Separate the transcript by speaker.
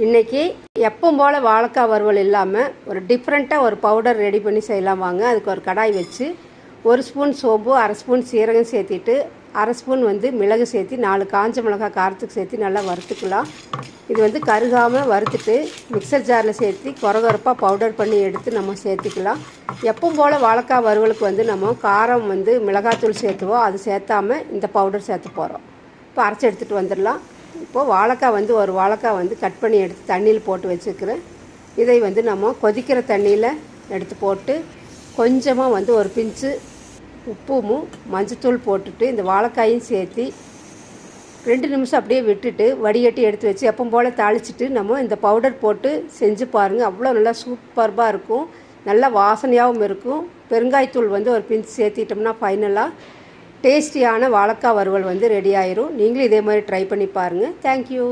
Speaker 1: இன்றைக்கி எப்பவும் போல் வாழைக்காய் வறுவல் இல்லாமல் ஒரு டிஃப்ரெண்ட்டாக ஒரு பவுடர் ரெடி பண்ணி செய்யலாம் வாங்க. அதுக்கு ஒரு கடாய் வச்சு 1 ஸ்பூன் சோம்பு, 1/2 ஸ்பூன் சீரகம் சேர்த்திட்டு 1/2 ஸ்பூன் மிளகு சேர்த்தி 4 காஞ்ச மிளகாய் காரத்துக்கு சேர்த்து நல்லா வறுத்துக்கலாம். இது கருகாமல் வறுத்துட்டு மிக்சர் ஜாரில் சேர்த்து கொரகொரப்பாக பவுடர் பண்ணி எடுத்து நம்ம சேர்த்துக்கலாம். எப்பவும் போல் வாழைக்காய் வறுவலுக்கு நம்ம காரம் மிளகாத்தூள் சேர்த்துவோம். அது சேர்த்தாமல் இந்த பவுடர் சேர்த்து போகிறோம். இப்போ அரைச்சி எடுத்துகிட்டு வந்துடலாம். இப்போது வாழைக்காய் ஒரு வாழைக்காய் கட் பண்ணி எடுத்து தண்ணியில் போட்டு வச்சுக்கிறேன். இதை நம்ம கொதிக்கிற தண்ணியில் எடுத்து போட்டு கொஞ்சமாக ஒரு பிஞ்சு உப்பும் மஞ்சத்தூள் போட்டுட்டு இந்த வாழைக்காயும் சேர்த்து 2 நிமிஷம் அப்படியே விட்டுட்டு வடிகட்டி எடுத்து வச்சு எப்பவும் போல் தாளிச்சிட்டு நம்ம இந்த பவுடர் போட்டு செஞ்சு பாருங்கள். அவ்வளோ நல்லா சூப்பர்பாக இருக்கும். நல்லா வாசனையாகவும் இருக்கும். பெருங்காயத்தூள் ஒரு பிஞ்சு சேர்த்திட்டோம்னா ஃபைனலாக டேஸ்டியான வாழைக்காய் வறுவல் ரெடி ஆயிரும். நீங்களும் இதே மாதிரி ட்ரை பண்ணி பாருங்கள். தேங்க்யூ.